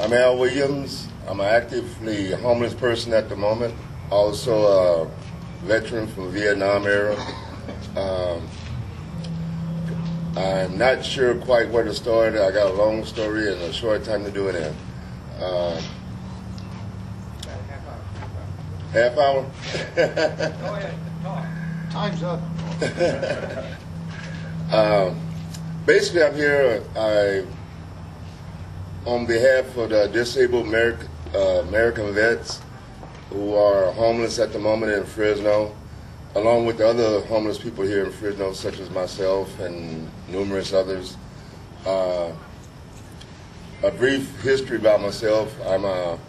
I'm Al Williams. I'm an actively homeless person at the moment. Also a veteran from Vietnam era. I'm not sure quite where to start. I got a long story and a short time to do it in. Half hour? Go ahead, talk. Time's up. Basically, I'm here on behalf of the disabled American vets who are homeless at the moment in Fresno, along with the other homeless people here in Fresno, such as myself and numerous others. A brief history about myself. I'm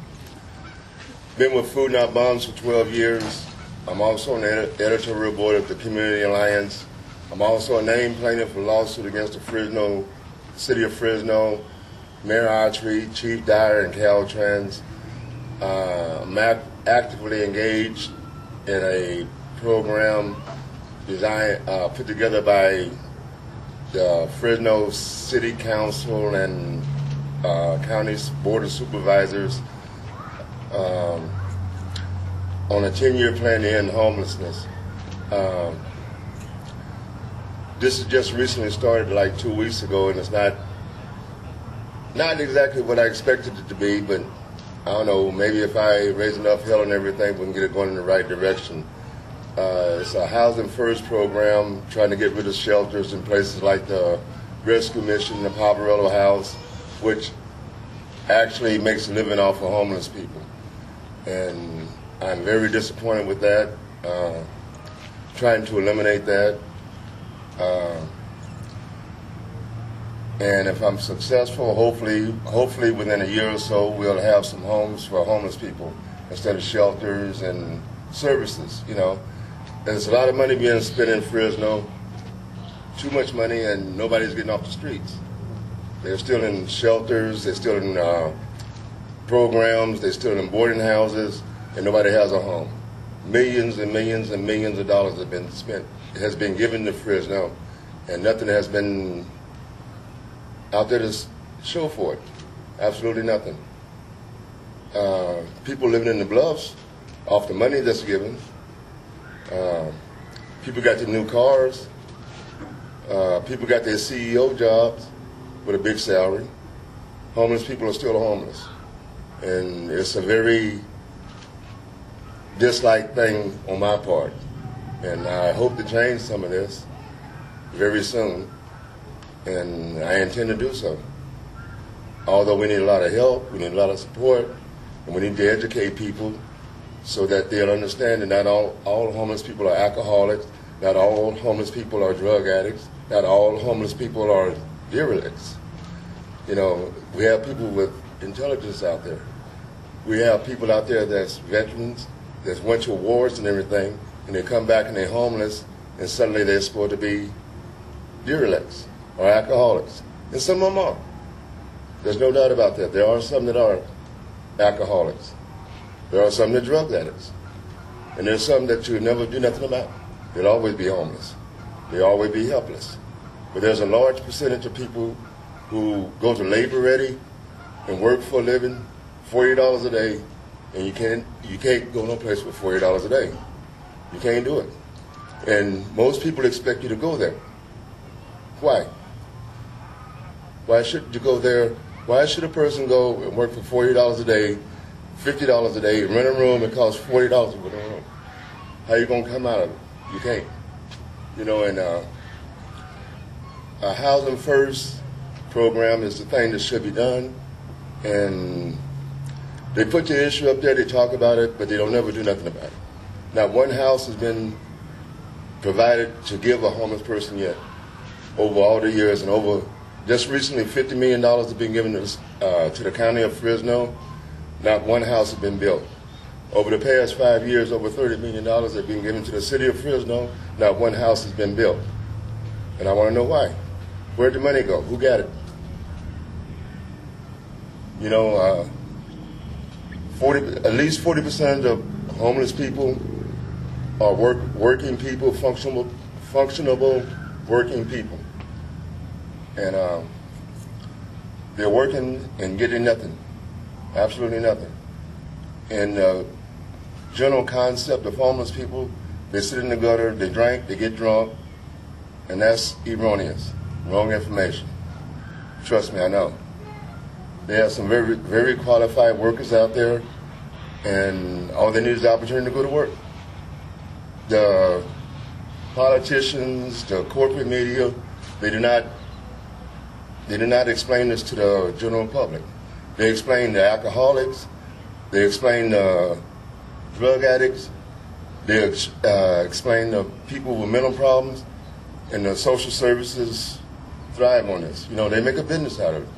been with Food Not Bombs for 12 years. I'm also on the editorial board of the Community Alliance. I'm also a named plaintiff for a lawsuit against the city of Fresno, Mayor Autry, Chief Dyer, and Caltrans. I'm actively engaged in a program designed, put together by the Fresno City Council and County Board of Supervisors on a 10-year plan to end homelessness. This has just recently started like 2 weeks ago, and it's not exactly what I expected it to be, but I don't know, maybe if I raise enough hell and everything, we can get it going in the right direction. It's a Housing First program trying to get rid of shelters in places like the Rescue Mission, the Poverello House, which actually makes a living off of homeless people. And I'm very disappointed with that, trying to eliminate that. And if I'm successful, hopefully within a year or so, we'll have some homes for homeless people instead of shelters and services. You know, there's a lot of money being spent in Fresno, too much money, and nobody's getting off the streets. They're still in shelters, they're still in programs, they're still in boarding houses, and nobody has a home. Millions and millions and millions of dollars have been spent, has been given to Fresno, and nothing has been out there to show for it. Absolutely nothing. People living in the bluffs off the money that's given. People got their new cars. People got their CEO jobs with a big salary. Homeless people are still homeless. And it's a very disliked thing on my part. And I hope to change some of this very soon. And I intend to do so. Although we need a lot of help, we need a lot of support, and we need to educate people so that they'll understand that not all homeless people are alcoholics, not all homeless people are drug addicts, not all homeless people are derelicts. You know, we have people with intelligence out there. We have people out there that's veterans, that's went to wars and everything, and they come back and they're homeless, and suddenly they're supposed to be derelicts or alcoholics. And some of them are. There's no doubt about that. There are some that are alcoholics. There are some that are drug addicts. And there's some that you never do nothing about. They'll always be homeless. They'll always be helpless. But there's a large percentage of people who go to labor ready and work for a living, $40 a day, and you can't go no place with $40 a day. You can't do it. And most people expect you to go there. Why? Why should you go there? Why should a person go and work for $40 a day, $50 a day, rent a room that costs $40 to rent a room? How are you going to come out of it? You can't. You know, and a Housing First program is the thing that should be done. And they put the issue up there, they talk about it, but they don't never do nothing about it. Not one house has been provided to give a homeless person yet over all the years, and over just recently $50 million has been given to the county of Fresno. Not one house has been built. Over the past 5 years, over $30 million have been given to the city of Fresno. Not one house has been built. And I want to know why. Where'd the money go? Who got it? You know, at least 40% of homeless people are working people, functionable working people. And they're working and getting nothing. Absolutely nothing. And the general concept of homeless people, they sit in the gutter, they drink, they get drunk, and that's erroneous, wrong information. Trust me, I know. There are some very, very qualified workers out there, and all they need is the opportunity to go to work. The politicians, the corporate media, they do not explain this to the general public. They explain the alcoholics, they explain the drug addicts, they explain the people with mental problems, and the social services thrive on this. You know, they make a business out of it.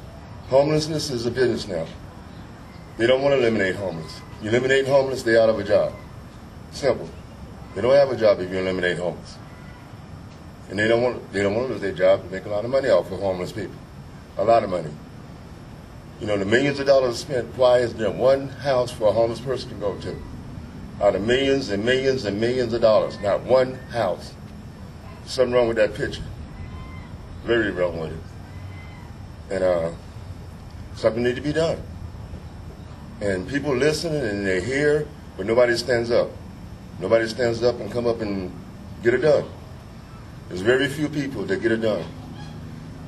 Homelessness is a business now. They don't want to eliminate homeless. You eliminate homeless, they're out of a job. Simple. They don't have a job if you eliminate homeless. And they don't want to lose their job to make a lot of money off of homeless people. A lot of money. You know, the millions of dollars spent, why is there one house for a homeless person to go to? Out of millions and millions and millions of dollars, not one house. Something wrong with that picture. Very wrong with it. And something needs to be done. And people listen and they hear, but nobody stands up. Nobody stands up and come up and get it done. There's very few people that get it done.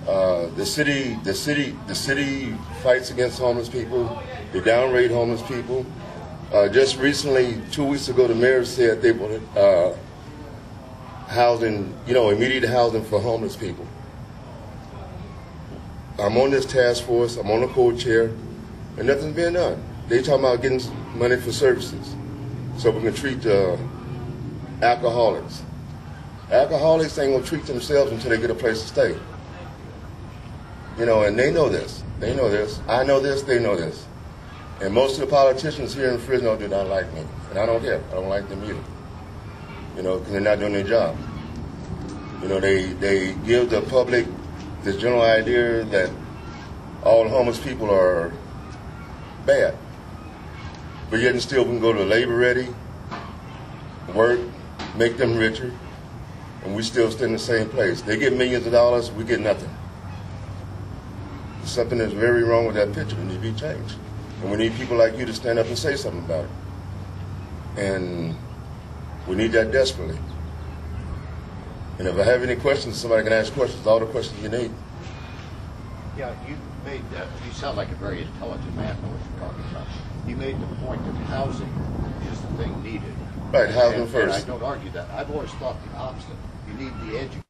The city fights against homeless people. They downrate homeless people. Just recently, 2 weeks ago, the mayor said they wanted housing, immediate housing for homeless people. I'm on this task force. I'm on the co-chair, and nothing's being done. They talking about getting money for services, so we can treat alcoholics. Alcoholics ain't gonna treat themselves until they get a place to stay. And they know this. They know this. I know this. They know this. And most of the politicians here in Fresno do not like me, and I don't care. I don't like them either. Because they're not doing their job. They give the public this general idea that all homeless people are bad. But yet and still we can go to labor ready, work, make them richer, and we still stay in the same place. They get millions of dollars, we get nothing. There's something that's very wrong with that picture that needs to be changed. And we need people like you to stand up and say something about it. And we need that desperately. And if I have any questions, somebody can ask questions, all the questions you need. Yeah, you sound like a very intelligent man, know what you're talking about. You made the point that housing is the thing needed. Right, housing first. And I don't argue that. I've always thought the opposite. You need the education.